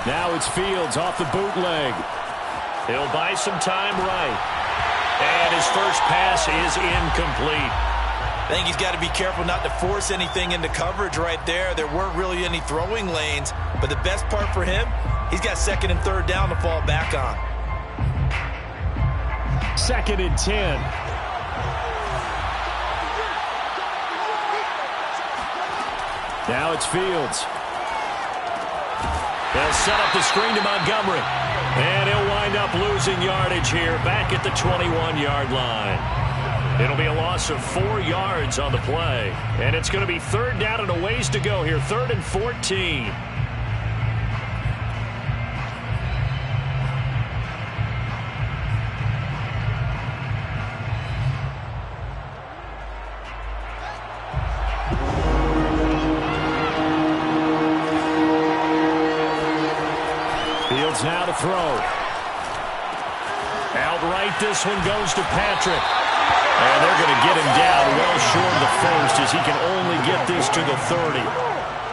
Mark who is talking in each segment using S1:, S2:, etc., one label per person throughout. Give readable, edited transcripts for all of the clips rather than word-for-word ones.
S1: Now it's Fields off the bootleg. He'll buy some time right. And his first pass is incomplete.
S2: I think he's got to be careful not to force anything into coverage right there. There weren't really any throwing lanes. But the best part for him, he's got second and third down to fall back on.
S1: 2nd and 10. Now it's Fields. They'll set up the screen to Montgomery. And he'll wind up losing yardage here back at the 21-yard line. It'll be a loss of 4 yards on the play. And it's going to be 3rd down and a ways to go here. 3rd and 14. Fields now to throw. Outright, this one goes to Patrick. And they're going to get him down well short of the first as he can only get this to the 30.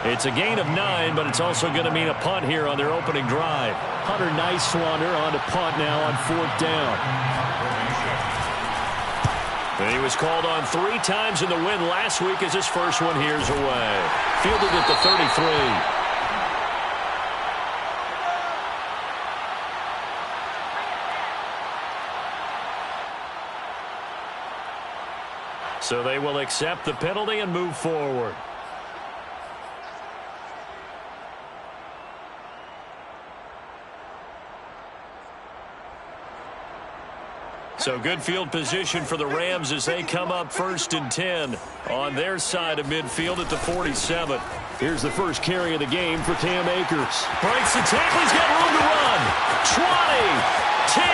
S1: It's a gain of 9, but it's also going to mean a punt here on their opening drive. Hunter Nicewander on to punt now on 4th down. And he was called on 3 times in the win last week as his first one here's away. Fielded at the 33. So they will accept the penalty and move forward. So good field position for the Rams as they come up 1st and 10 on their side of midfield at the 47. Here's the first carry of the game for Cam Akers. Breaks the tackle. He's got room to run. 20, 10,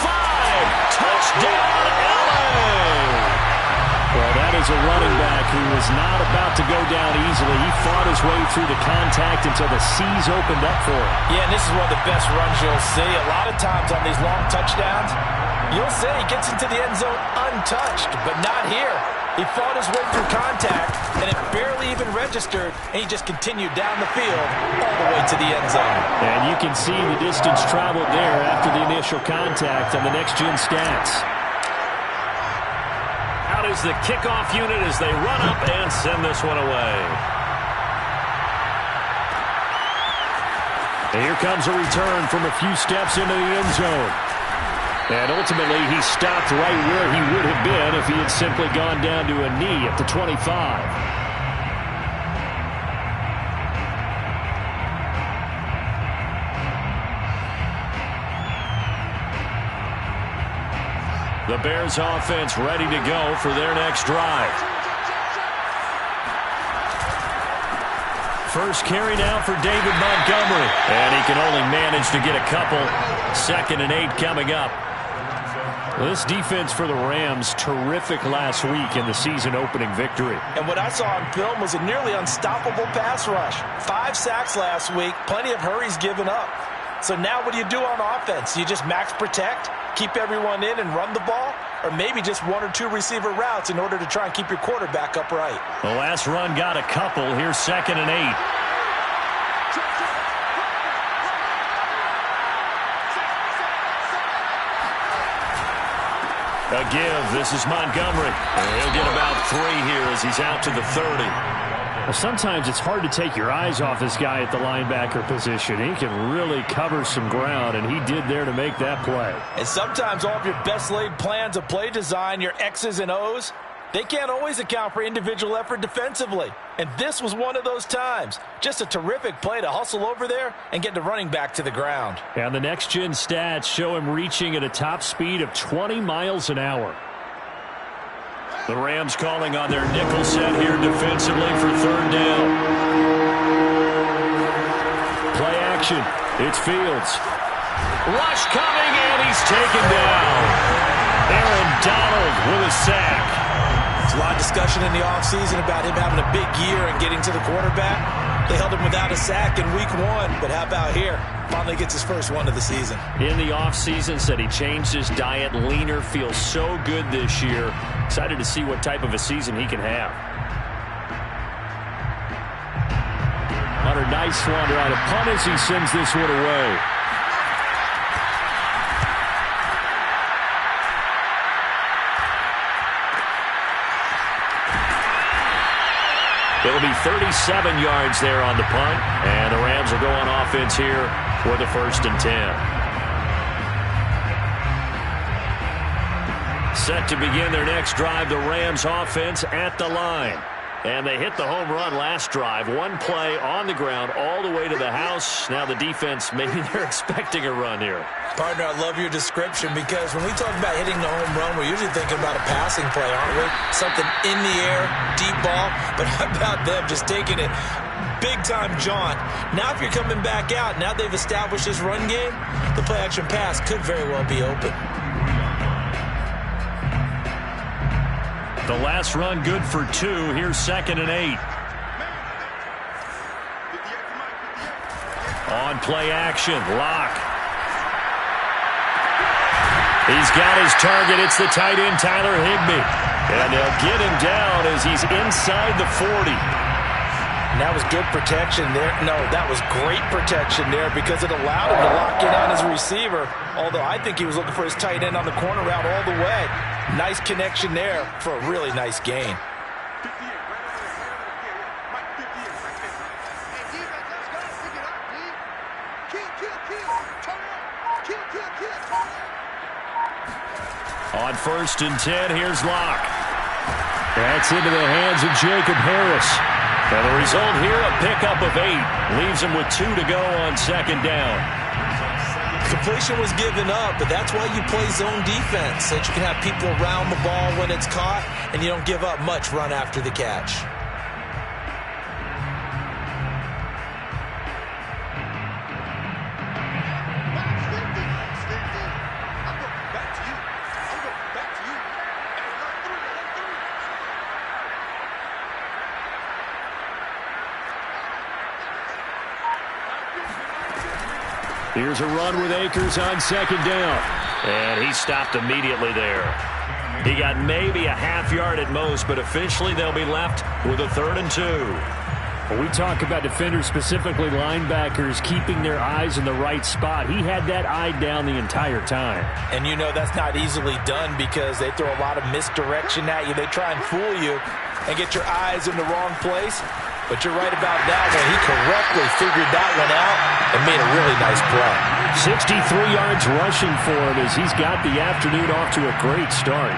S1: 5. Touchdown, LA. Well, that is a running back who was not about to go down easily. He fought his way through the contact until the seas opened up for him.
S2: Yeah, and this is one of the best runs you'll see. A lot of times on these long touchdowns, you'll say he gets into the end zone untouched, but not here. He fought his way through contact, and it barely even registered, and he just continued down the field all the way to the end zone.
S1: And you can see the distance traveled there after the initial contact on the next-gen stats. Out is the kickoff unit as they run up and send this one away. And here comes a return from a few steps into the end zone. And ultimately, he stopped right where he would have been if he had simply gone down to a knee at the 25. The Bears offense ready to go for their next drive. First carry now for David Montgomery. And he can only manage to get a couple. 2nd and 8 coming up. This defense for the Rams, terrific last week in the season-opening victory.
S2: And what I saw on film was a nearly unstoppable pass rush. 5 sacks last week, plenty of hurries given up. So now what do you do on offense? You just max protect, keep everyone in and run the ball, or maybe just 1 or 2 receiver routes in order to try and keep your quarterback upright.
S1: The last run got a couple. Here's 2nd and 8. A give. This is Montgomery. And he'll get about 3 here as he's out to the 30. Well, sometimes it's hard to take your eyes off this guy at the linebacker position. He can really cover some ground, and he did there to make that play.
S2: And sometimes all of your best laid plans of play design, your X's and O's, they can't always account for individual effort defensively. And this was one of those times. Just a terrific play to hustle over there and get the running back to the ground.
S1: And the next-gen stats show him reaching at a top speed of 20 miles an hour. The Rams calling on their nickel set here defensively for 3rd down. Play action. It's Fields. Rush coming, and he's taken down. Aaron Donald with a sack.
S2: There's a lot of discussion in the offseason about him having a big year and getting to the quarterback. They held him without a sack in week 1, but how about here? Finally gets his first one of the season.
S1: In the offseason, said he changed his diet, leaner, feels so good this year. Excited to see what type of a season he can have. Carter, nice one trying to punish. He sends this one away. It'll be 37 yards there on the punt, and the Rams will go on offense here for the 1st and 10. Set to begin their next drive, the Rams offense at the line. And they hit the home run last drive. One play on the ground all the way to the house. Now the defense, maybe they're expecting a run here.
S2: Partner, I love your description because when we talk about hitting the home run, we're usually thinking about a passing play, aren't we? Something in the air, deep ball. But how about them just taking it big-time jaunt? Now if you're coming back out, now they've established this run game, the play-action pass could very well be open.
S1: The last run good for 2. Here's 2nd and 8. On play action, Locke. He's got his target. It's the tight end, Tyler Higbee. And they'll get him down as he's inside the 40.
S2: And that was good protection there. No, that was great protection there because it allowed him to lock in on his receiver. Although I think he was looking for his tight end on the corner route all the way. Nice connection there for a really nice gain.
S1: On 1st and 10, here's Locke. That's into the hands of Jacob Harris. And the result here, a pickup of 8. Leaves him with 2 to go on 2nd down.
S2: Completion was given up, but that's why you play zone defense, so that you can have people around the ball when it's caught, and you don't give up much run after the catch.
S1: Here's a run with Akers on 2nd down. And he stopped immediately there. He got maybe a half yard at most, but officially they'll be left with a 3rd and 2.
S3: When we talk about defenders, specifically linebackers, keeping their eyes in the right spot, he had that eye down the entire time.
S2: And you know that's not easily done because they throw a lot of misdirection at you. They try and fool you and get your eyes in the wrong place. But you're right about that one. He correctly figured that one out and made a really nice play.
S3: 63 yards rushing for him as he's got the afternoon off to a great start.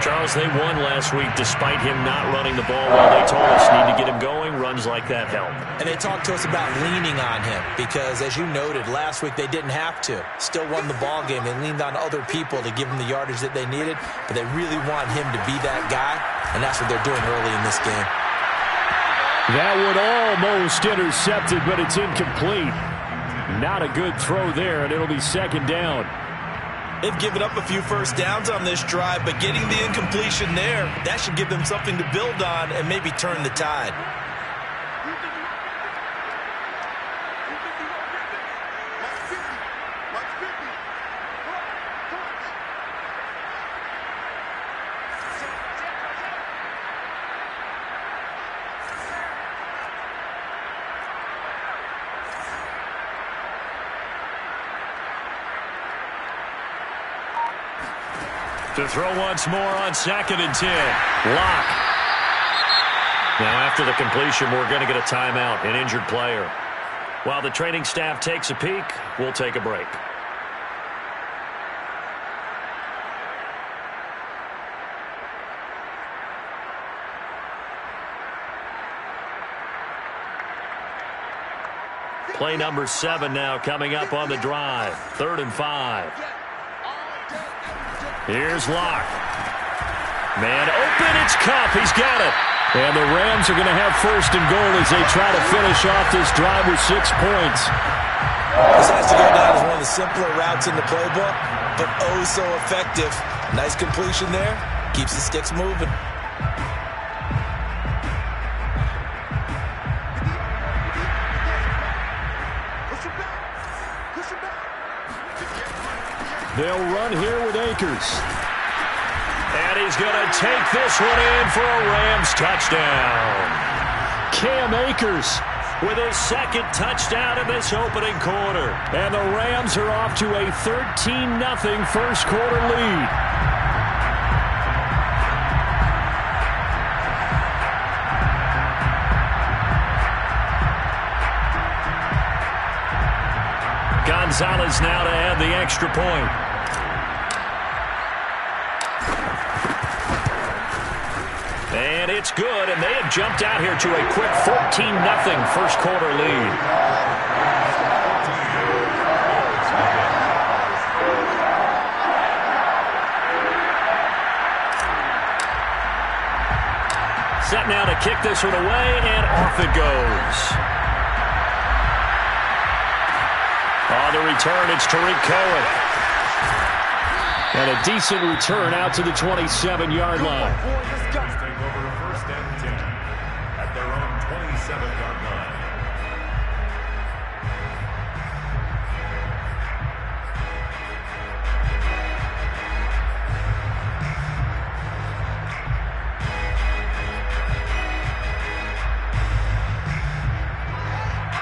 S1: Charles, they won last week despite him not running the ball well. They told us need to get him going. Runs like that help.
S2: And they talked to us about leaning on him because, as you noted, last week they didn't have to. Still won the ball game. They leaned on other people to give them the yardage that they needed, but they really want him to be that guy, and that's what they're doing early in this game.
S3: That one almost intercepted, but it's incomplete. Not a good throw there, and it'll be 2nd down.
S2: They've given up a few first downs on this drive, but getting the incompletion there, that should give them something to build on and maybe turn the tide.
S1: To throw once more on 2nd and 10. Locke. Now after the completion, we're going to get a timeout, an injured player. While the training staff takes a peek, we'll take a break. Play number 7 now coming up on the drive. 3rd and 5. Here's Locke. Man open, it's Kupp. He's got it.
S3: And the Rams are going to have 1st and goal as they try to finish off this drive with 6 points.
S2: This has to go down as one of the simpler routes in the playbook, but oh so effective. Nice completion there. Keeps the sticks moving.
S3: They'll run here with Akers.
S1: And he's going to take this one in for a Rams touchdown.
S3: Cam Akers
S1: with his second touchdown in this opening quarter.
S3: And the Rams are off to a 13-0 first quarter lead.
S1: Gonzalez now to add the extra point. And it's good, and they have jumped out here to a quick 14-0 first quarter lead. Set now to kick this one away, and off it goes. On the return, it's Tariq Cohen.
S3: And a decent return out to the 27-yard line.
S4: Take over first and 10 at their own 27-yard line.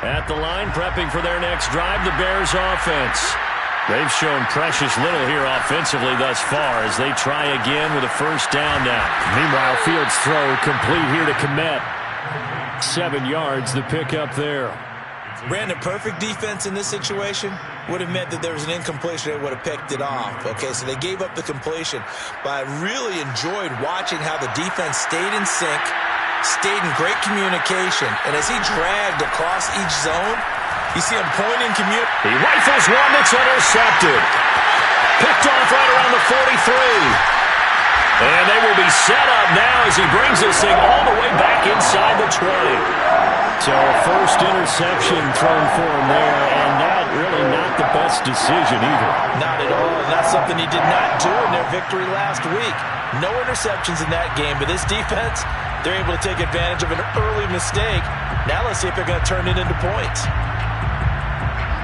S1: At the line, prepping for their next drive, the Bears offense. They've shown precious little here offensively thus far as they try again with a first down now.
S3: Meanwhile, Fields' throw complete here to Kmet. 7 yards, the pickup there.
S2: Brandon, perfect defense in this situation would have meant that there was an incompletion. They would have picked it off. Okay, so they gave up the completion. But I really enjoyed watching how the defense stayed in sync, stayed in great communication. And as he dragged across each zone, you see him pointing
S1: He rifles one that's intercepted. Picked off right around the 43. And they will be set up now as he brings this thing all the way back inside the 20.
S3: So first interception thrown for him there, and that really not the best decision either.
S2: Not at all, and that's something he did not do in their victory last week. No interceptions in that game, but this defense, they're able to take advantage of an early mistake. Now let's see if they're going to turn it into points.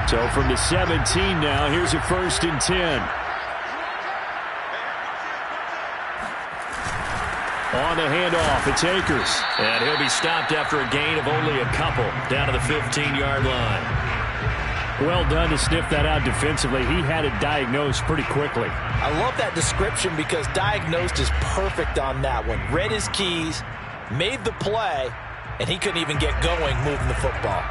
S3: So from the 17 now, here's a first and 10. On the handoff, it's Akers.
S1: And he'll be stopped after a gain of only a couple down to the 15-yard line.
S3: Well done to sniff that out defensively. He had it diagnosed pretty quickly.
S2: I love that description because diagnosed is perfect on that one. Read his keys, made the play, and he couldn't even get going moving the football.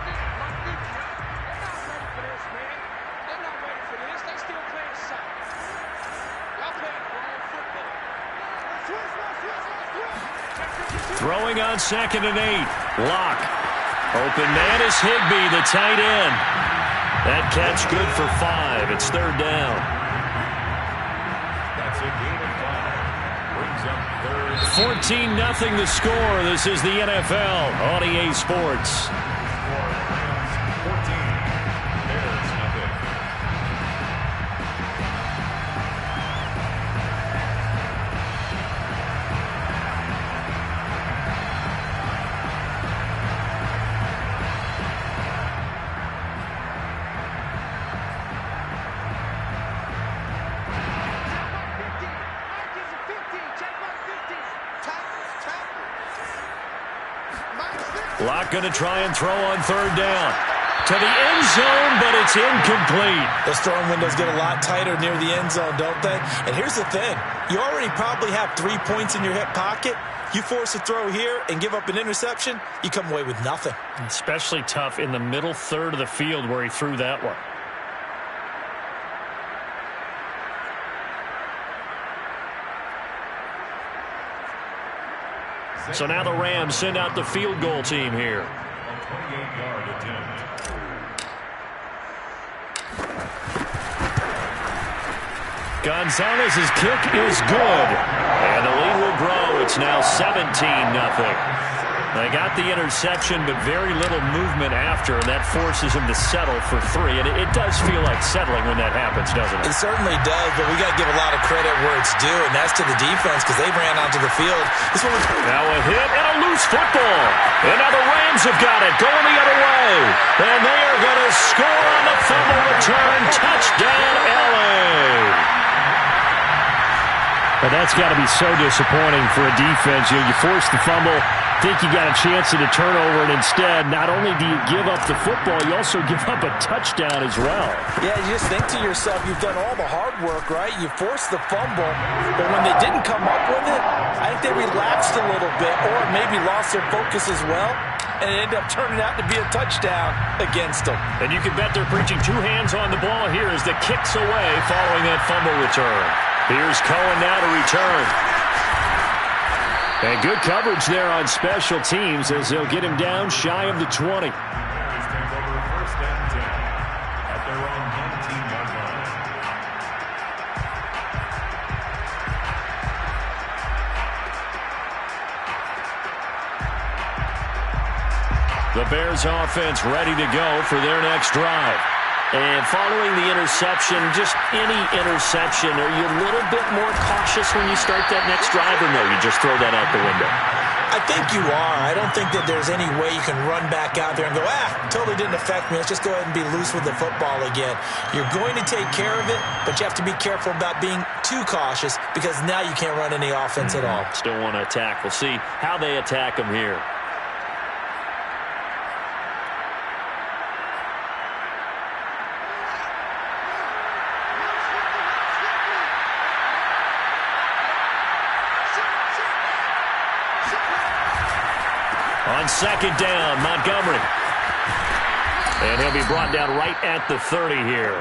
S1: Throwing on 2nd and 8. Lock. Open man is Higbee, the tight end. That catch good for 5. It's 3rd down.
S4: That's a gain of 5. Brings up
S1: 14-0 the score. This is the NFL on EA Sports. Lock going to try and throw on 3rd down. To the end zone, but it's incomplete.
S2: Those throwing windows get a lot tighter near the end zone, don't they? And here's the thing. You already probably have 3 points in your hip pocket. You force a throw here and give up an interception, you come away with nothing.
S1: Especially tough in the middle third of the field where he threw that one. So now the Rams send out the field goal team here.
S4: A 28-yard attempt.
S1: Gonzalez's kick is good. And the lead will grow. It's now 17-0. They got the interception, but very little movement after, and that forces him to settle for 3. And it does feel like settling when that happens, doesn't it?
S2: It certainly does, but we got to give a lot of credit where it's due, and that's to the defense because they ran onto the field. This one was
S1: now a hit and a loose football. And now the Rams have got it, going the other way. And they are going to score on the fumble return. Touchdown, LA.
S3: But that's got to be so disappointing for a defense. You force the fumble, think you got a chance at a turnover, and instead, not only do you give up the football, you also give up a touchdown as well.
S2: Yeah, you just think to yourself, you've done all the hard work, right? You forced the fumble, but when they didn't come up with it, I think they relaxed a little bit or maybe lost their focus as well, and it ended up turning out to be a touchdown against them.
S1: And you can bet they're preaching two hands on the ball here as the kick's away following that fumble return. Here's Cohen now to return. And good coverage there on special teams as they'll get him down shy of the 20.
S4: Take over first and 10 at their own 19-yard line.
S1: The Bears offense ready to go for their next drive. And following the interception, just any interception, are you a little bit more cautious when you start that next drive, or no, you just throw that out the window?
S2: I think you are. I don't think that there's any way you can run back out there and go, totally didn't affect me. Let's just go ahead and be loose with the football again. You're going to take care of it, but you have to be careful about being too cautious because now you can't run any offense at all.
S1: Still want to attack. We'll see how they attack them here. On second down, Montgomery. And he'll be brought down right at the 30 here.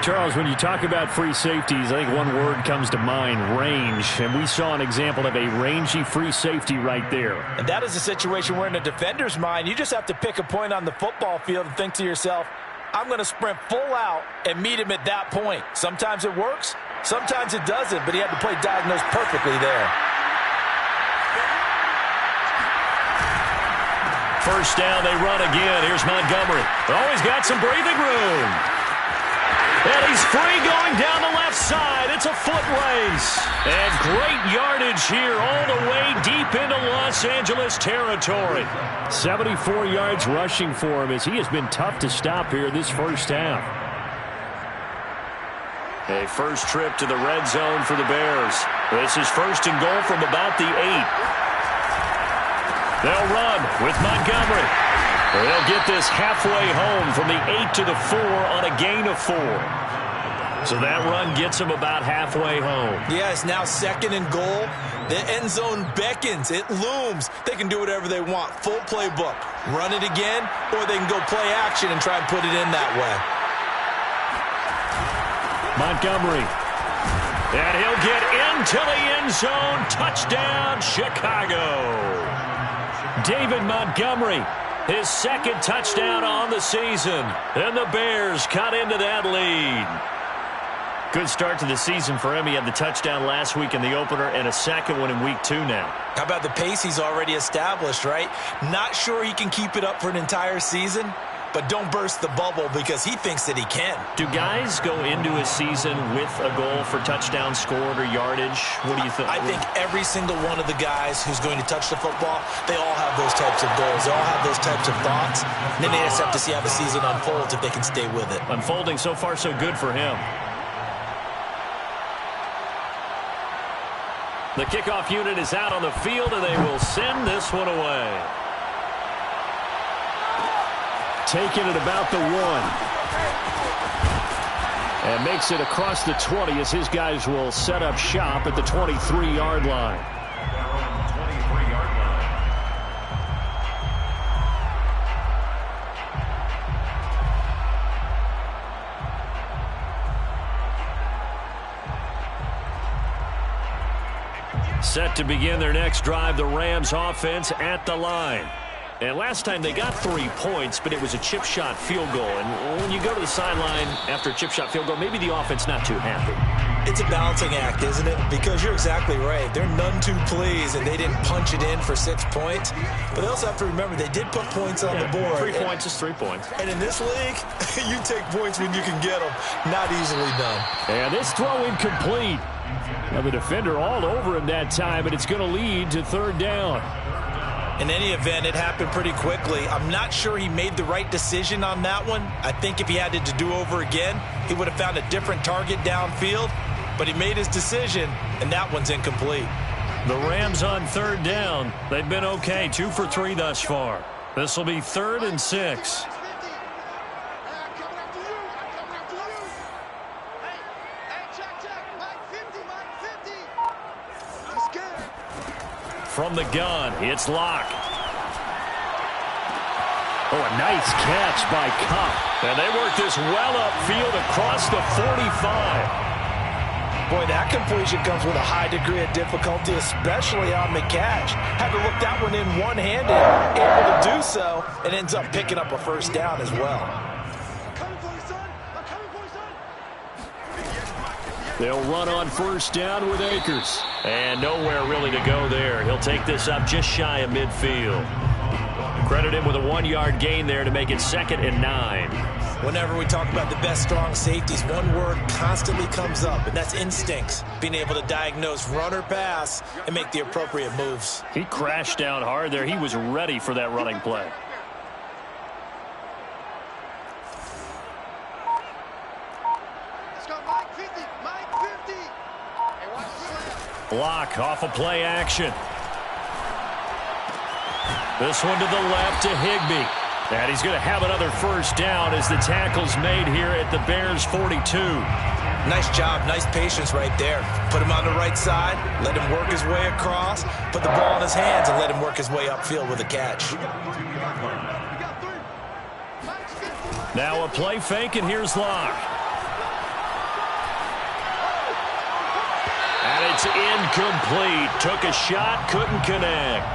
S3: Charles, when you talk about free safeties, I think one word comes to mind, range. And we saw an example of a rangy free safety right there.
S2: And that is a situation where in a defender's mind, you just have to pick a point on the football field and think to yourself, I'm going to sprint full out and meet him at that point. Sometimes it works, sometimes it doesn't, but he had to play diagnosed perfectly there.
S1: First down, they run again. Here's Montgomery. Oh, he's got some breathing room. And he's free going down the left side. It's a foot race. And great yardage here all the way deep into Los Angeles territory.
S3: 74 yards rushing for him as he has been tough to stop here this first half.
S1: A first trip to the red zone for the Bears. This is first and goal from about the 8. They'll run with Montgomery. They'll get this halfway home from the 8 to the 4 on a gain of 4. So that run gets them about halfway home.
S2: Yeah, it's now second and goal. The end zone beckons. It looms. They can do whatever they want. Full playbook. Run it again, or they can go play action and try and put it in that way.
S3: Montgomery.
S1: And he'll get into the end zone. Touchdown, Chicago. David Montgomery, his second touchdown on the season. And the Bears cut into that lead. Good start to the season for him. He had the touchdown last week in the opener and a second one in week 2 now.
S2: How about the pace he's already established, right? Not sure he can keep it up for an entire season, but don't burst the bubble because he thinks that he can.
S1: Do guys go into a season with a goal for touchdown scored or yardage? What do you think?
S2: I think every single one of the guys who's going to touch the football, they all have those types of goals. They all have those types of thoughts. And then they just have to see how the season unfolds if they can stay with it.
S1: Unfolding so far so good for him. The kickoff unit is out on the field, and they will send this one away.
S3: Taking it about the 1. And makes it across the 20 as his guys will set up shop at the 23-yard line.
S4: Their own 23-yard line.
S1: Set to begin their next drive, the Rams offense at the line. And last time they got 3 points, but it was a chip shot field goal. And when you go to the sideline after a chip shot field goal, maybe the offense not too happy.
S2: It's a balancing act, isn't it? Because you're exactly right. They're none too pleased, and they didn't punch it in for 6 points. But they also have to remember they did put points on the board.
S1: 3 points is 3 points.
S2: And in this league, you take points when you can get them. Not easily done.
S3: And this throw incomplete. Now the defender all over him that time, and it's going to lead to third down.
S2: In any event, it happened pretty quickly. I'm not sure he made the right decision on that one. I think if he had to do over again, he would have found a different target downfield. But he made his decision, and that one's incomplete.
S1: The Rams on third down. They've been okay, 2 for 3 thus far. This will be 3rd and 6. From the gun, it's Locke.
S3: Oh, a nice catch by Kupp.
S1: And they work this well upfield across the 45.
S2: Boy, that completion comes with a high degree of difficulty, especially on the catch. Had to look that one in one-handed, able to do so, and ends up picking up a first down as well.
S1: They'll run on first down with Akers. And nowhere really to go there. He'll take this up just shy of midfield. Credit him with a 1-yard gain there to make it 2nd and 9.
S2: Whenever we talk about the best strong safeties, one word constantly comes up, and that's instincts. Being able to diagnose run or pass and make the appropriate moves.
S1: He crashed down hard there. He was ready for that running play.
S5: Let's go, Mike 50. Mike 50. Hey, watch the slap.
S1: Block off of play action. This one to the left to Higbee. And he's going to have another first down as the tackle's made here at the Bears 42.
S2: Nice job, nice patience right there. Put him on the right side, let him work his way across, put the ball in his hands, and let him work his way upfield with a catch.
S1: Now a play fake, and here's Locke. And it's incomplete. Took a shot, couldn't connect.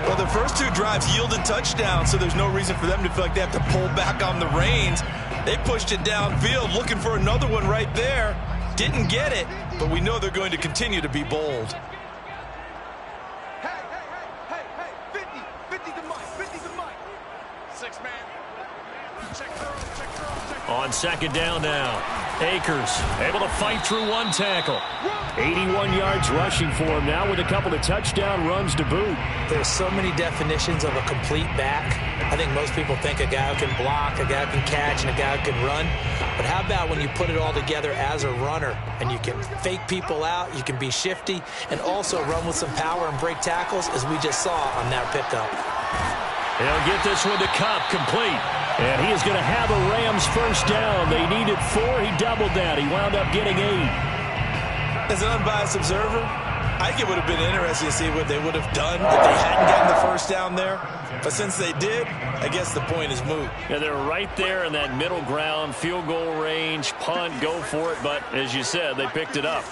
S2: Well, the first 2 drives yielded touchdowns, so there's no reason for them to feel like they have to pull back on the reins. They pushed it downfield, looking for another one right there. Didn't get it, but we know they're going to continue to be bold.
S5: Hey, 50 to Mike. 6-man. Check.
S1: On second down now. Akers able to fight through one tackle.
S3: 81 yards rushing for him now with a couple of touchdown runs to boot.
S2: There's so many definitions of a complete back. I think most people think a guy who can block, a guy who can catch, and a guy who can run. But how about when you put it all together as a runner and you can fake people out, you can be shifty, and also run with some power and break tackles, as we just saw on that pickup.
S1: He'll get this one to Kupp, complete. And he is going to have a Rams first down. They needed 4. He doubled that. He wound up getting 8.
S2: As an unbiased observer, I think it would have been interesting to see what they would have done if they hadn't gotten the first down there. But since they did, I guess the point is moot.
S1: Yeah, they're right there in that middle ground, field goal range, punt, go for it. But as you said, they picked it up.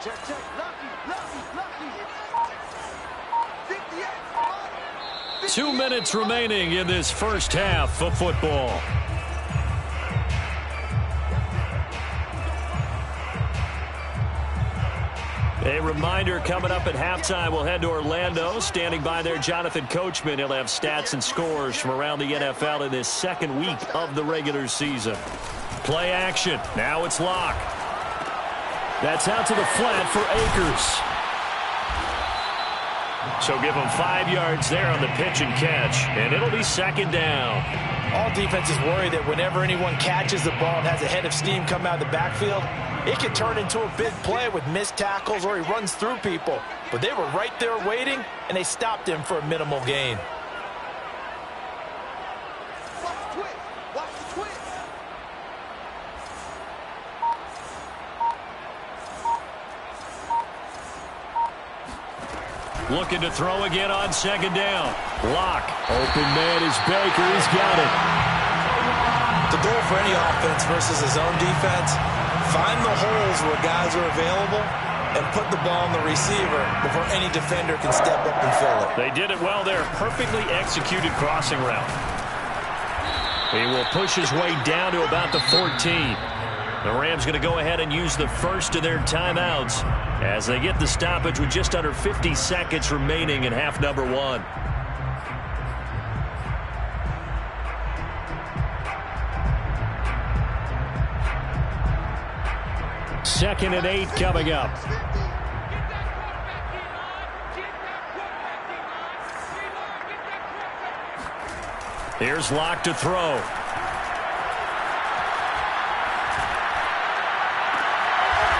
S5: Check. Lucky. 58.
S1: 2 minutes remaining in this first half of football. A reminder, coming up at halftime, we'll head to Orlando. Standing by there, Jonathan Coachman. He'll have stats and scores from around the NFL in this second week of the regular season. Play action. Now it's Locke. That's out to the flat for Akers. So give him 5 yards there on the pitch and catch, and it'll be second down.
S2: All defenses worry that whenever anyone catches the ball and has a head of steam come out of the backfield, it can turn into a big play with missed tackles or he runs through people. But they were right there waiting, and they stopped him for a minimal gain.
S5: Watch the twist.
S1: Looking to throw again on second down. Locke. Open man is Baker. He's got it.
S2: The goal for any offense versus his own defense, find the holes where guys are available and put the ball on the receiver before any defender can step up and fill it.
S1: They did it well there. Perfectly executed crossing route. He will push his way down to about the 14. The Rams going to go ahead and use the first of their timeouts as they get the stoppage with just under 50 seconds remaining in half number 1.
S3: Second and 8 coming up.
S1: Here's Locke to throw.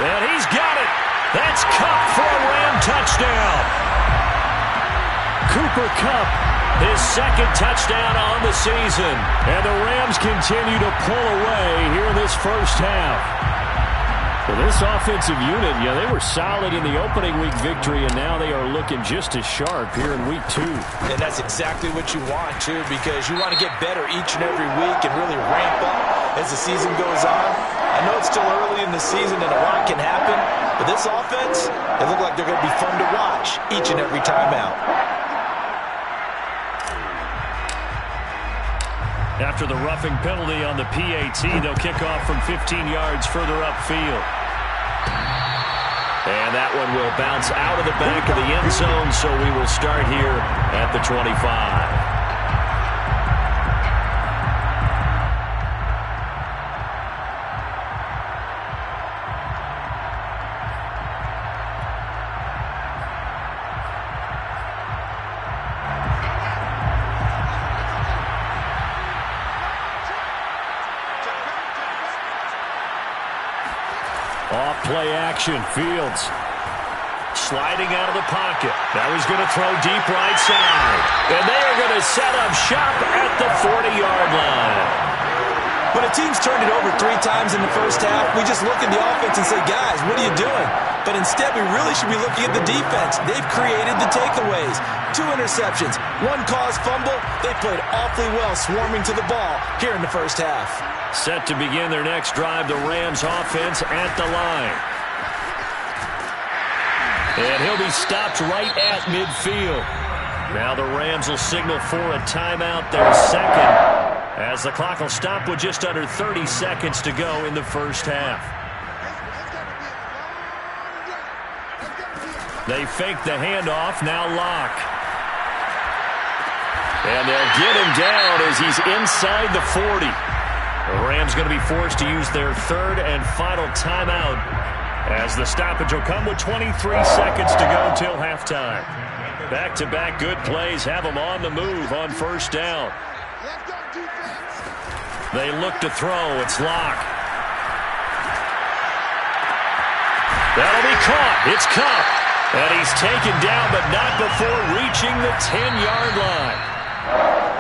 S1: And he's got it. That's It's Kupp for a Ram touchdown. Cooper Kupp, his second touchdown on the season. And the Rams continue to pull away here in this first half. Well, this offensive unit, they were solid in the opening week victory, and now they are looking just as sharp here in week 2.
S2: And that's exactly what you want, too, because you want to get better each and every week and really ramp up as the season goes on. I know it's still early in the season and a lot can happen, but this offense, they look like they're going to be fun to watch each and every time out.
S1: After the roughing penalty on the PAT, they'll kick off from 15 yards further upfield. And that one will bounce out of the back of the end zone, so we will start here at the 25. Play action. Fields sliding out of the pocket. Now he's going to throw deep right side. And they are going to set up shop at the 40-yard line.
S2: When a team's turned it over 3 times in the first half, we just look at the offense and say, guys, what are you doing? But instead, we really should be looking at the defense. They've created the takeaways. 2 interceptions, 1 caused fumble. They played awfully well swarming to the ball here in the first half.
S1: Set to begin their next drive, the Rams offense at the line. And he'll be stopped right at midfield. Now the Rams will signal for a timeout, their second, as the clock will stop with just under 30 seconds to go in the first half. They fake the handoff, now Locke. And they'll get him down as he's inside the 40. The Rams going to be forced to use their third and final timeout as the stoppage will come with 23 seconds to go till halftime. Back-to-back good plays have them on the move on first down. They look to throw. It's Locke. That'll be caught. It's Kupp. And he's taken down, but not before reaching the 10-yard line.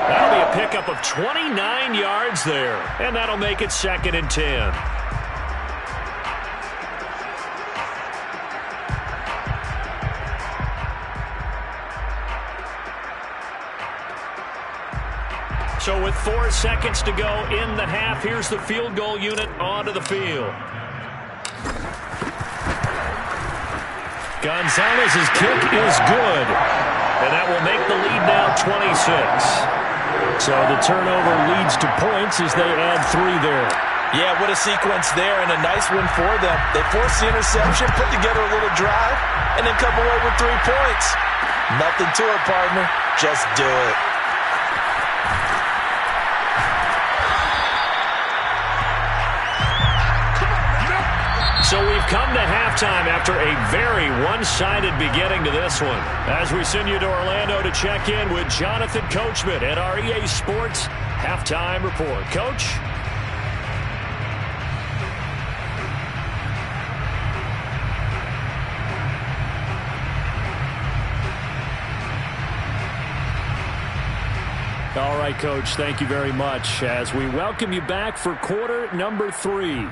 S1: That'll be a pickup of 29 yards there. And that'll make it 2nd and 10. So with 4 seconds to go in the half, here's the field goal unit onto the field. Gonzalez's kick is good. And that will make the lead now 26. So the turnover leads to points as they add 3 there.
S2: Yeah, what a sequence there, and a nice one for them. They forced the interception, put together a little drive, and then come away with 3 points. Nothing to it, partner. Just do it.
S1: So we've come to halftime after a very one-sided beginning to this one. As we send you to Orlando to check in with Jonathan Coachman at our EA Sports Halftime Report. Coach? All right, Coach, thank you very much as we welcome you back for quarter number 3.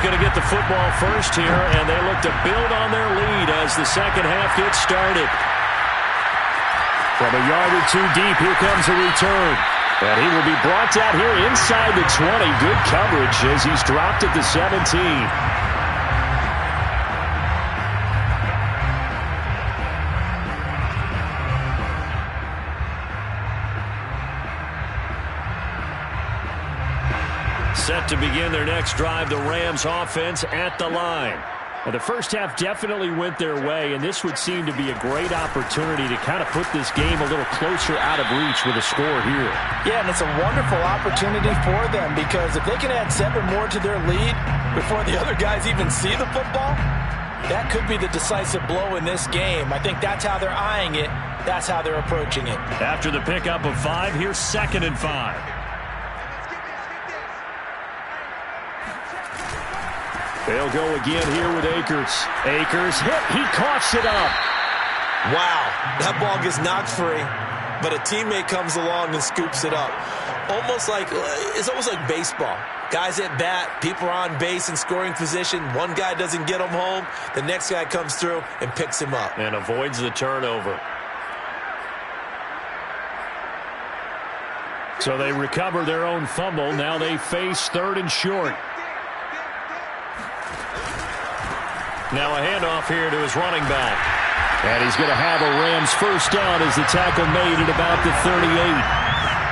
S1: Going to get the football first here, and they look to build on their lead as the second half gets started. From a yard or 2 deep, here comes a return. And he will be brought down here inside the 20. Good coverage as he's dropped at the 17. Set to begin their next drive, the Rams offense at the line. Well, the first half definitely went their way, and this would seem to be a great opportunity to kind of put this game a little closer out of reach with a score here.
S2: Yeah, and it's a wonderful opportunity for them because if they can add 7 more to their lead before the other guys even see the football, That could be the decisive blow in this game. I think that's how they're eyeing it. That's how they're approaching it.
S1: After the pickup of 5, here's 2nd and 5. They'll go again here with Akers. Akers hit. He coughs it up.
S2: Wow, that ball gets knocked free, but a teammate comes along and scoops it up. It's almost like baseball. Guys at bat, people are on base in scoring position. One guy doesn't get him home. The next guy comes through and picks him up.
S1: And avoids the turnover. So they recover their own fumble. Now they face 3rd and short. Now a handoff here to his running back. And he's going to have a Rams first down as the tackle made at about the 38.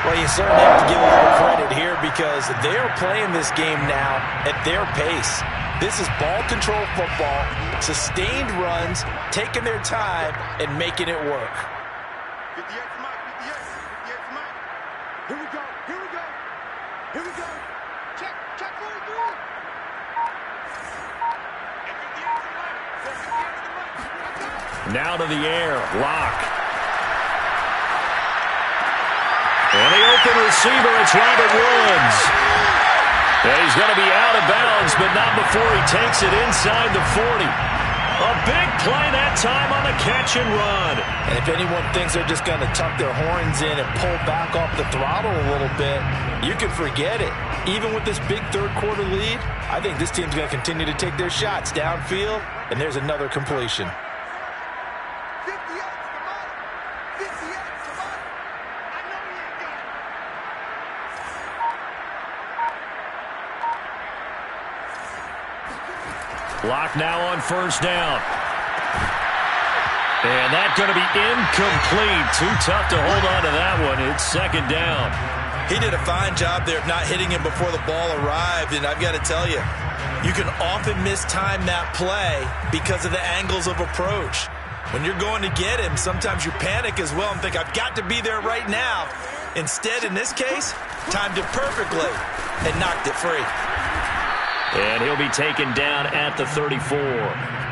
S2: Well, you certainly have to give a little credit here because they're playing this game now at their pace. This is ball control football, sustained runs, taking their time, and making it work.
S5: 58 Mike, 58 Mike. Here we go, here we go, here we go. Check 43.
S1: Now to the air, Locke. And the open receiver, it's Robert Woods. And he's going to be out of bounds, but not before he takes it inside the 40. A big play that time on the catch and run.
S2: And if anyone thinks they're just going to tuck their horns in and pull back off the throttle a little bit, you can forget it. Even with this big third-quarter lead, I think this team's going to continue to take their shots downfield, and there's another completion.
S1: Locke now on first down. And that's going to be incomplete. Too tough to hold on to that one. It's 2nd down.
S2: He did a fine job there of not hitting him before the ball arrived, and I've got to tell you, you can often mistime that play because of the angles of approach. When you're going to get him, sometimes you panic as well and think, I've got to be there right now. Instead, in this case, timed it perfectly and knocked it free.
S1: And he'll be taken down at the 34.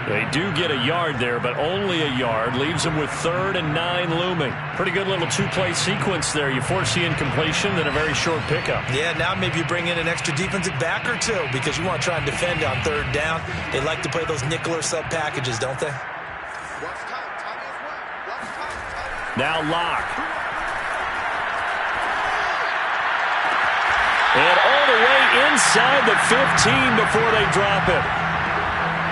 S1: They do get a yard there, but only a yard. Leaves them with 3rd and 9 looming. Pretty good little 2-play sequence there. You force the incompletion, then a very short pickup.
S2: Yeah, now maybe you bring in an extra defensive back or two because you want to try and defend on 3rd down. They like to play those nickel or sub packages, don't they?
S1: Now Locke. And all the way inside the 15 before they drop it.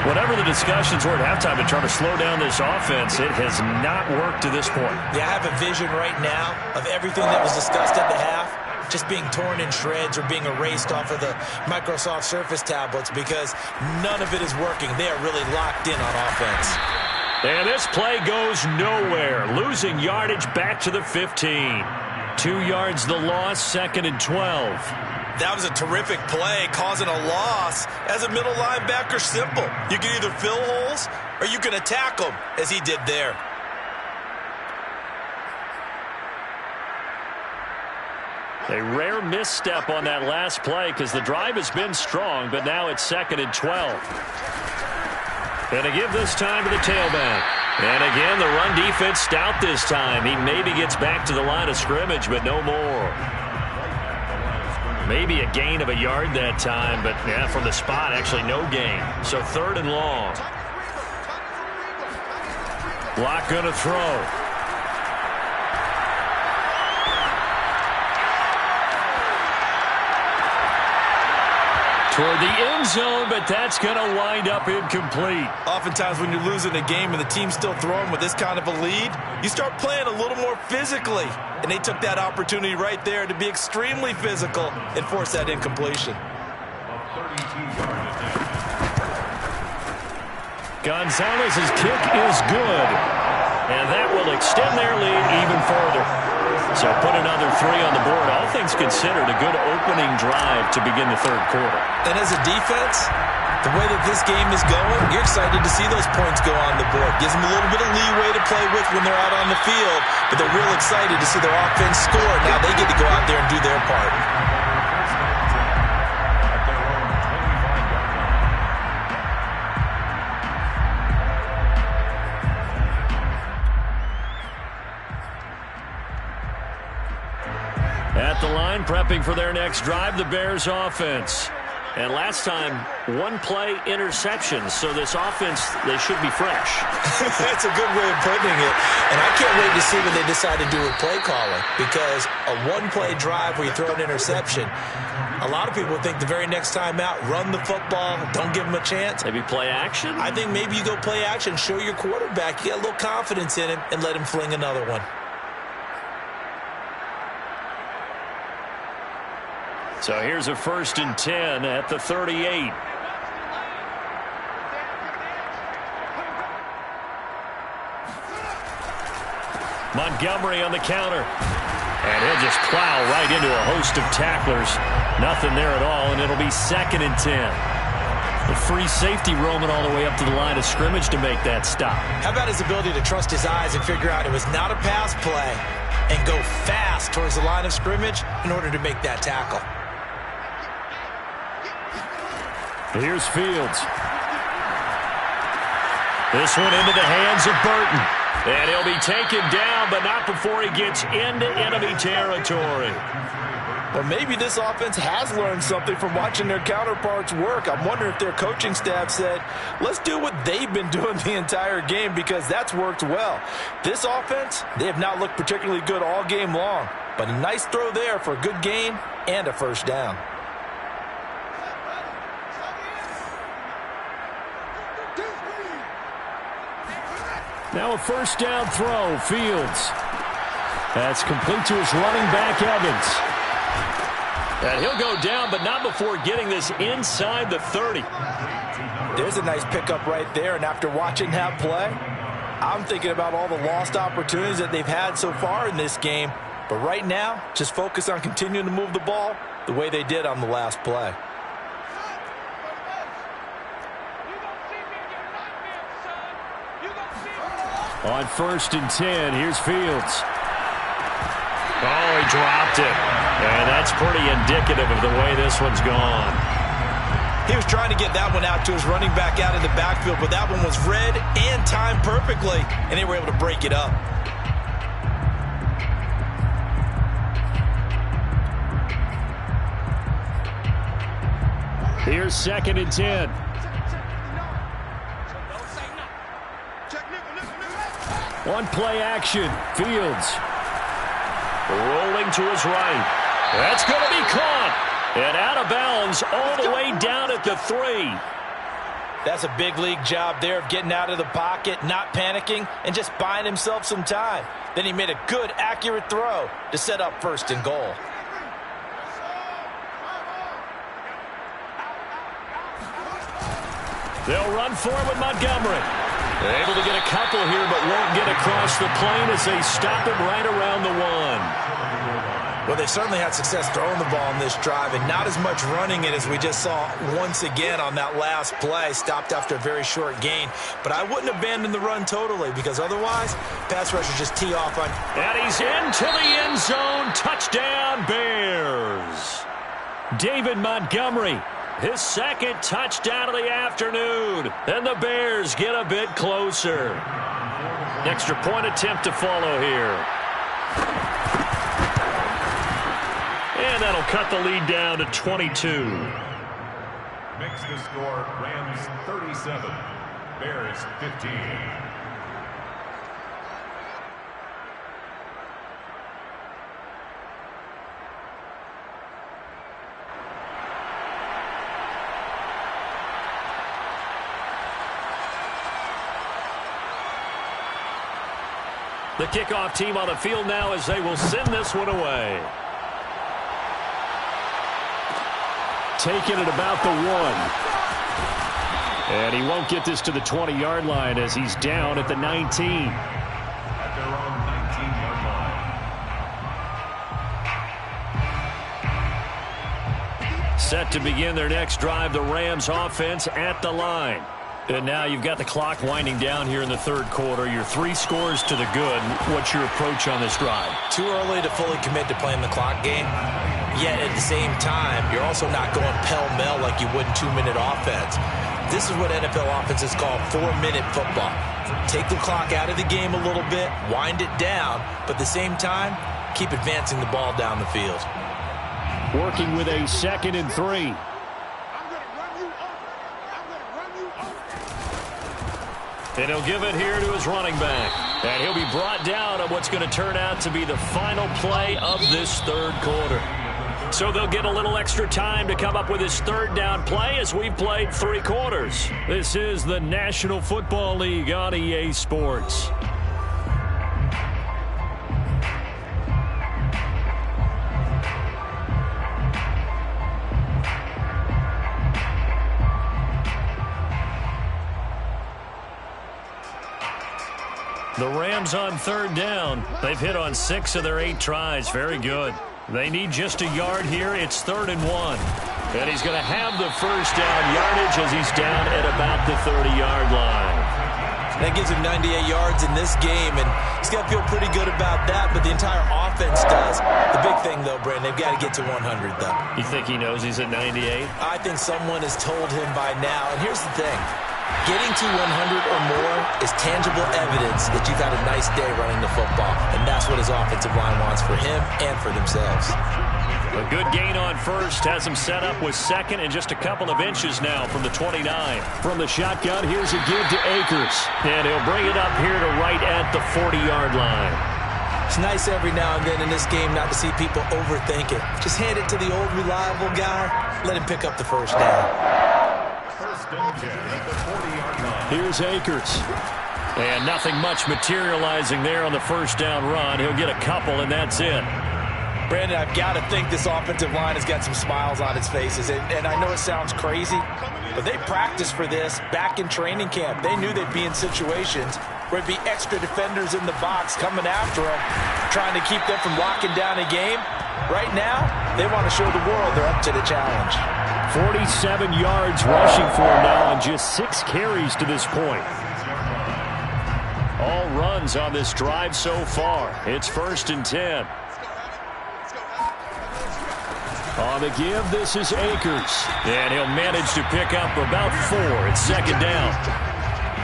S1: Whatever the discussions were at halftime to try to slow down this offense, it has not worked to this point.
S2: Yeah, I have a vision right now of everything that was discussed at the half just being torn in shreds or being erased off of the Microsoft Surface tablets because none of it is working. They are really locked in on offense.
S1: And this play goes nowhere. Losing yardage back to the 15. 2 yards the loss, 2nd and 12.
S2: That was a terrific play, causing a loss. As a middle linebacker, simple. You can either fill holes or you can attack them, as he did there.
S1: A rare misstep on that last play because the drive has been strong, but now it's 2nd and 12. And to give this time to the tailback. And again, the run defense stout this time. He maybe gets back to the line of scrimmage, but no more. Maybe a gain of a yard that time, but yeah, from the spot, actually no gain. So 3rd and long. Locke going to throw. Toward the end zone, but that's going to wind up incomplete.
S2: Oftentimes when you're losing a game and the team's still throwing with this kind of a lead, you start playing a little more physically. And they took that opportunity right there to be extremely physical and force that incompletion.
S1: Gonzalez's kick is good. And that will extend their lead even further. So put another 3 on the board. All things considered, a good opening drive to begin the 3rd quarter.
S2: And as a defense, the way that this game is going, you're excited to see those points go on the board. Gives them a little bit of leeway to play with when they're out on the field, but they're real excited to see their offense score. Now they get to go out there and do their part.
S1: At the line, prepping for their next drive, the Bears offense. And last time, one-play interceptions. So this offense, they should be fresh.
S2: That's a good way of putting it. And I can't wait to see what they decide to do with play calling. Because a one-play drive where you throw an interception, a lot of people think the very next time out, run the football, don't give them a chance.
S1: Maybe play action?
S2: I think maybe you go play action, show your quarterback, you get a little confidence in him, and let him fling another one.
S1: So here's a 1st and 10 at the 38. Montgomery on the counter. And he'll just plow right into a host of tacklers. Nothing there at all, and it'll be 2nd and 10. The free safety roaming all the way up to the line of scrimmage to make that stop.
S2: How about his ability to trust his eyes and figure out it was not a pass play and go fast towards the line of scrimmage in order to make that tackle?
S1: Here's Fields. This one into the hands of Burton. And he'll be taken down, but not before he gets into enemy territory.
S2: Well, maybe this offense has learned something from watching their counterparts work. I'm wondering if their coaching staff said, let's do what they've been doing the entire game, because that's worked well. This offense, they have not looked particularly good all game long, but a nice throw there for a good gain and a 1st down.
S3: Now a 1st down throw, Fields. That's complete to his running back, Evans.
S1: And he'll go down, but not before getting this inside the 30.
S2: There's a nice pickup right there, and after watching that play, I'm thinking about all the lost opportunities that they've had so far in this game. But right now, just focus on continuing to move the ball the way they did on the last play.
S3: On 1st and 10, here's Fields.
S1: Oh, he dropped it. And that's pretty indicative of the way this one's gone.
S2: He was trying to get that one out to his running back out in the backfield, but that one was read and timed perfectly, and they were able to break it up.
S3: Here's 2nd and 10. One play action. Fields.
S1: Rolling to his right. That's going to be caught. And out of bounds all the way down at the 3.
S2: That's a big league job there of getting out of the pocket, not panicking, and just buying himself some time. Then he made a good, accurate throw to set up 1st and goal.
S1: They'll run for it with Montgomery. They're able to get a couple here, but won't get across the plane as they stop him right around the 1.
S2: Well, they certainly had success throwing the ball in this drive, and not as much running it as we just saw once again on that last play. Stopped after a very short gain. But I wouldn't abandon the run totally, because otherwise, pass rushers just tee off on.
S1: And he's into the end zone. Touchdown, Bears. David Montgomery. His 2nd touchdown of the afternoon. And the Bears get a bit closer. Extra point attempt to follow here. And that'll cut the lead down to 22.
S4: Makes the score Rams 37, Bears 15.
S1: The kickoff team on the field now as they will send this one away.
S3: Taking it about the 1. And he won't get this to the 20-yard line as he's down at the 19.
S4: At their own 19-yard line.
S1: Set to begin their next drive, the Rams offense at the line. And now you've got the clock winding down here in the 3rd quarter. Your 3 scores to the good. What's your approach on this drive?
S2: Too early to fully commit to playing the clock game. Yet at the same time, you're also not going pell-mell like you would in 2-minute offense. This is what NFL offenses call 4-minute football. Take the clock out of the game a little bit, wind it down, but at the same time, keep advancing the ball down the field.
S3: Working with a 2nd and 3.
S5: I'm going to run you over. I'm going to run you over.
S1: And he'll give it here to his running back. And he'll be brought down on what's going to turn out to be the final play of this 3rd quarter. So they'll get a little extra time to come up with his 3rd down play as we've played 3 quarters. This is the National Football League on EA Sports. The Rams on 3rd down. They've hit on 6 of their 8 tries. Very good. They need just a yard here. It's 3rd and 1. And he's going to have the 1st down yardage as he's down at about the 30-yard line.
S2: That gives him 98 yards in this game, and he's got to feel pretty good about that, but the entire offense does. The big thing, though, Brandon, they've got to get to 100, though.
S1: You think he knows he's at 98?
S2: I think someone has told him by now, and here's the thing. Getting to 100 or more is tangible evidence that you've had a nice day running the football, and that's what his offensive line wants for him and for themselves.
S1: A good gain on 1st has him set up with 2nd and just a couple of inches now from the 29.
S3: From the shotgun, here's a give to Akers.
S1: And he'll bring it up here to right at the 40-yard line.
S2: It's nice every now and then in this game not to see people overthink it. Just hand it to the old reliable guy. Let him pick up the 1st down.
S4: 1st and 10 at the 40-yard line.
S3: Here's Akers.
S1: And nothing much materializing there on the 1st down run. He'll get a couple, and that's it.
S2: Brandon, I've got to think this offensive line has got some smiles on its faces. And I know it sounds crazy, but they practiced for this back in training camp. They knew they'd be in situations where it'd be extra defenders in the box coming after them, trying to keep them from locking down a game. Right now, they want to show the world they're up to the challenge.
S3: 47 yards rushing for him now on just 6 carries to this point.
S1: All runs on this drive so far. It's 1st and 10.
S3: On the give, this is Akers.
S1: And he'll manage to pick up about 4. It's 2nd down.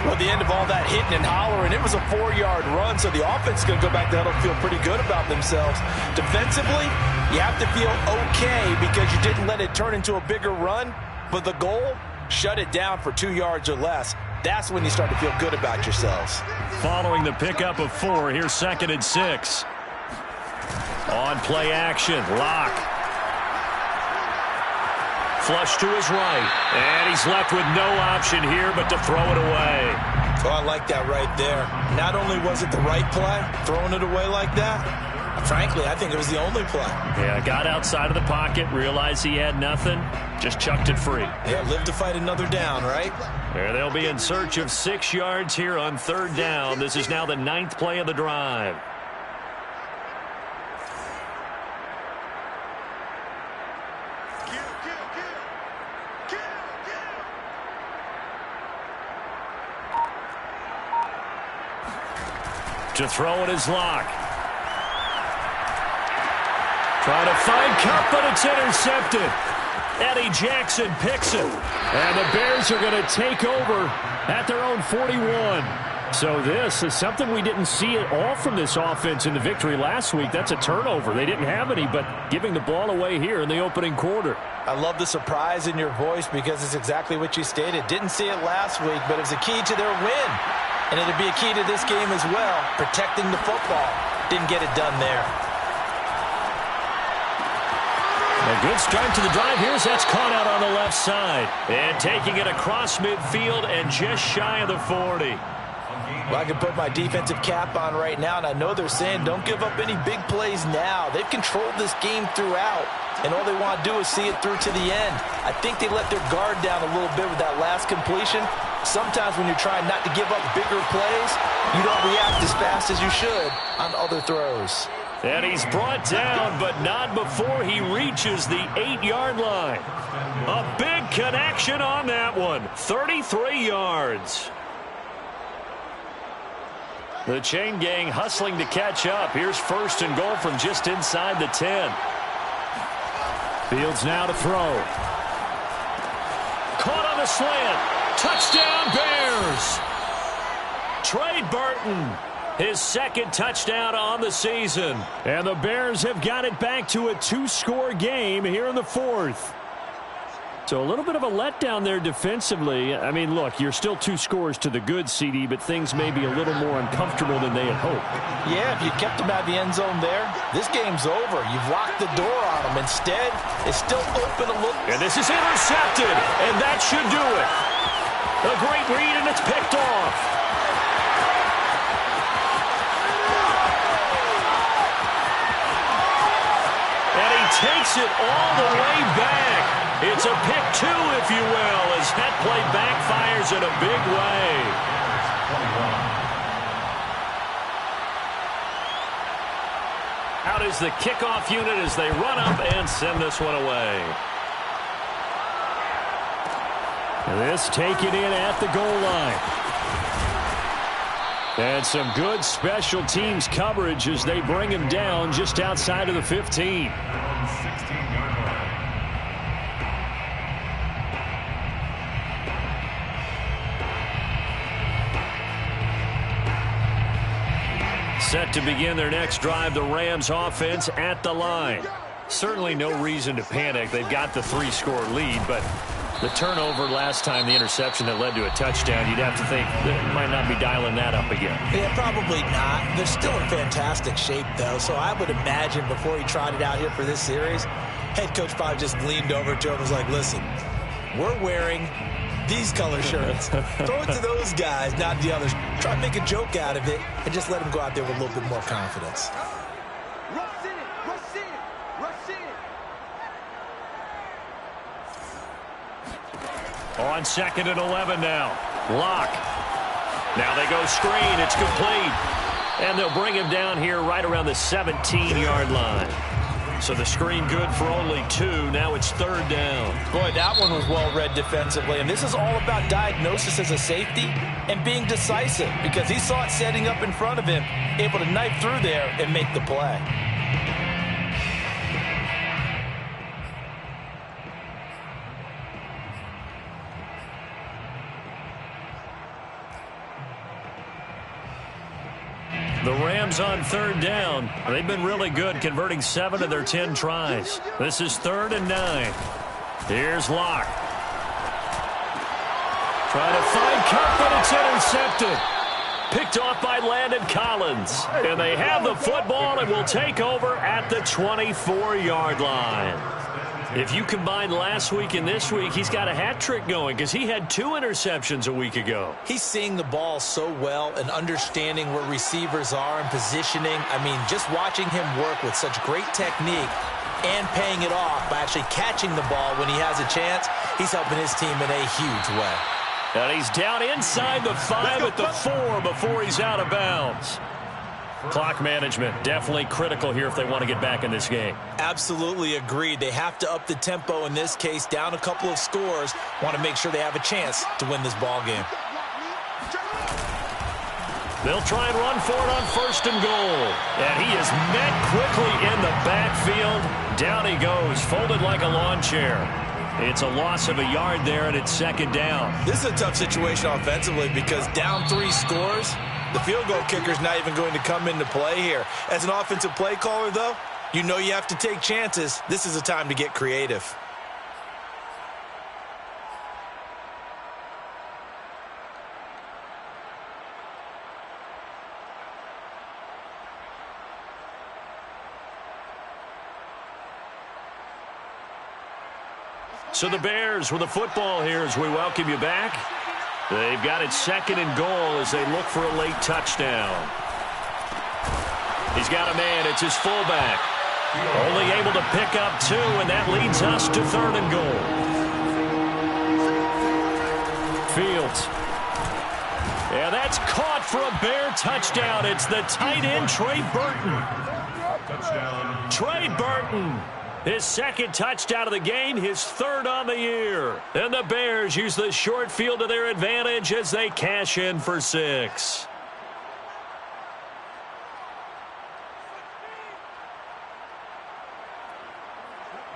S2: Well, at the end of all that hitting and hollering, it was a 4-yard run, so the offense is going to go back to huddle and feel pretty good about themselves. Defensively, you have to feel okay because you didn't let it turn into a bigger run, but the goal, shut it down for 2 yards or less. That's when you start to feel good about yourselves.
S1: Following the pickup of 4, here's 2nd and 6. On play action, Locke. Flush to his right, and he's left with no option here but to throw it away.
S2: Oh, I like that right there. Not only was it the right play, throwing it away like that, frankly, I think it was the only play.
S1: Yeah, got outside of the pocket, realized he had nothing, just chucked it free.
S2: Yeah, live to fight another down, right?
S1: There they'll be in search of 6 yards here on 3rd down. This is now the 9th play of the drive. To throw it is Locke. Trying to find Kupp, but it's intercepted. Eddie Jackson picks it.
S3: And the Bears are going to take over at their own 41. So this is something we didn't see at all from this offense in the victory last week. That's a turnover. They didn't have any, but giving the ball away here in the opening quarter.
S2: I love the surprise in your voice because it's exactly what you stated. Didn't see it last week, but it was a key to their win. And it'll be a key to this game as well, protecting the football. Didn't get it done there.
S1: A good start to the drive here. That's caught out on the left side. And taking it across midfield and just shy of the 40.
S2: Well, I can put my defensive cap on right now, and I know they're saying don't give up any big plays now. They've controlled this game throughout, and all they want to do is see it through to the end. I think they let their guard down a little bit with that last completion. Sometimes when you're trying not to give up bigger plays, you don't react as fast as you should on other throws.
S1: And he's brought down, but not before he reaches the 8-yard line. A big connection on that one. 33 yards. The chain gang hustling to catch up. Here's 1st and goal from just inside the 10.
S3: Fields now to throw.
S1: Caught on the slant. Touchdown, Bears. Trey Burton his second touchdown on the season.
S3: And the Bears have got it back to a 2-score game here in the fourth. So a little bit of a letdown there defensively. I mean, look, you're still 2 scores to the good, CD, but things may be a little more uncomfortable than they had hoped.
S2: Yeah, if you kept them out of the end zone there, this game's over. You've locked the door on them. Instead, it's still open a little.
S1: And this is intercepted, and that should do it. A great read, and it's picked off. And he takes it all the way back. It's a pick 2, if you will, as that play backfires in a big way. Out is the kickoff unit as they run up and send this one away.
S3: This taken in at the goal line. And some good special teams coverage as they bring him down just outside of the 15.
S1: Set to begin their next drive, the Rams offense at the line. Certainly no reason to panic. They've got the 3-score lead, but the turnover last time, the interception that led to a touchdown, you'd have to think they might not be dialing that up again.
S2: Yeah, probably not. They're still in fantastic shape, though, so I would imagine before he tried it out here for this series, head coach probably just leaned over to him and was like, listen, we're wearing these color shirts. Throw it to those guys, not the others. Try to make a joke out of it and just let them go out there with a little bit more confidence.
S5: Rush in, rush in, rush in.
S1: On 2nd and 11 now. Lock. Now they go screen. It's complete. And they'll bring him down here right around the 17-yard line. So the screen good for only 2. Now it's 3rd down.
S2: Boy, that one was well read defensively. And this is all about diagnosis as a safety and being decisive because he saw it setting up in front of him, able to knife through there and make the play.
S1: The Rams on 3rd down. They've been really good, converting 7 of their 10 tries. This is 3rd and 9. Here's Locke. Trying to find Kupp, but it's intercepted. Picked off by Landon Collins. And they have the football and will take over at the 24-yard line. If you combine last week and this week, he's got a hat trick going because he had 2 interceptions a week ago.
S2: He's seeing the ball so well and understanding where receivers are and positioning. I mean, just watching him work with such great technique and paying it off by actually catching the ball when he has a chance, he's helping his team in a huge way.
S1: And he's down inside the 5 at the 4 before he's out of bounds. Clock management definitely critical here if they want to get back in this game.
S2: Absolutely agreed. They have to up the tempo in this case, down a couple of scores. Want to make sure they have a chance to win this ball game.
S1: They'll try and run for it on 1st and goal. And he is met quickly in the backfield. Down he goes, folded like a lawn chair. It's a loss of a yard there, and it's 2nd down.
S2: This is a tough situation offensively because down 3 scores, the field goal kicker's not even going to come into play here. As an offensive play caller, though, you know you have to take chances. This is a time to get creative.
S1: So the Bears with the football here as we welcome you back. They've got it 2nd and goal as they look for a late touchdown. He's got a man. It's his fullback. Only able to pick up 2, and that leads us to 3rd and goal. Fields. Yeah, that's caught for a Bear touchdown. It's the tight end, Trey Burton.
S4: Touchdown.
S1: Trey Burton. His 2nd touchdown of the game, his 3rd on the year. And the Bears use the short field to their advantage as they cash in for 6.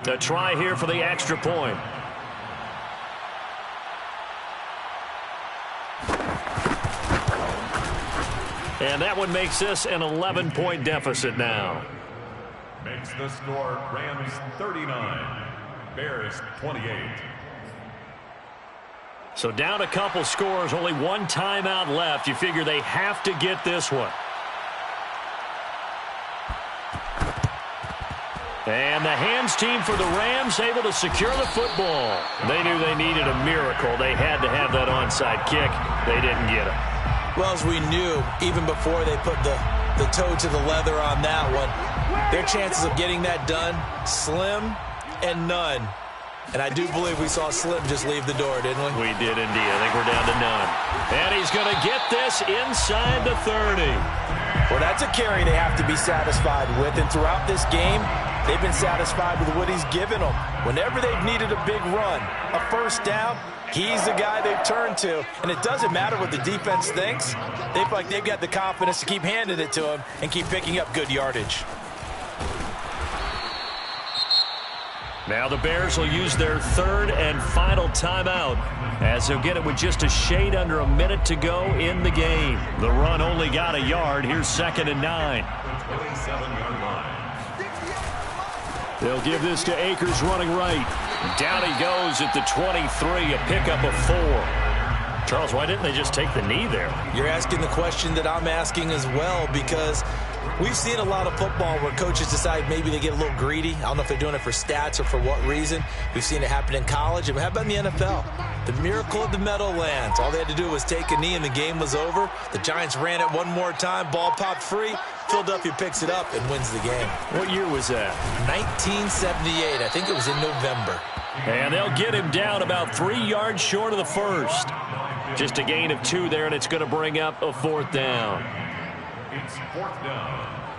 S1: The try here for the extra point. And that one makes this an 11-point deficit now.
S4: Makes the score Rams 39, Bears 28.
S1: So down a couple scores, only one timeout left. You figure they have to get this one. And the hands team for the Rams able to secure the football. They knew they needed a miracle. They had to have that onside kick. They didn't get it.
S2: Well, as we knew, even before they put the toe to the leather on that one, their chances of getting that done, slim and none. And I do believe we saw Slim just leave the door, didn't we?
S1: We did indeed. I think we're down to none. And he's going to get this inside the 30.
S2: Well, that's a carry they have to be satisfied with. And throughout this game, they've been satisfied with what he's given them. Whenever they've needed a big run, a first down, he's the guy they've turned to. And it doesn't matter what the defense thinks. They feel like they've got the confidence to keep handing it to him and keep picking up good yardage.
S1: Now the Bears will use their third and final timeout as they'll get it with just a shade under a minute to go in the game. The run only got a yard. Here's 2nd and 9.
S4: 27-yard line.
S3: They'll give this to Akers running right.
S1: Down he goes at the 23, a pickup of 4. Charles, why didn't they just take the knee there?
S2: You're asking the question that I'm asking as well, because we've seen a lot of football where coaches decide maybe they get a little greedy. I don't know if they're doing it for stats or for what reason. We've seen it happen in college. And how about in the NFL? The miracle of the Meadowlands. All they had to do was take a knee and the game was over. The Giants ran it one more time. Ball popped free. Philadelphia picks it up and wins the game.
S1: What year was that?
S2: 1978. I think it was in November.
S1: And they'll get him down about 3 yards short of the first. Just a gain of 2 there, and it's going to bring up a 4th down.
S4: It's 4th down.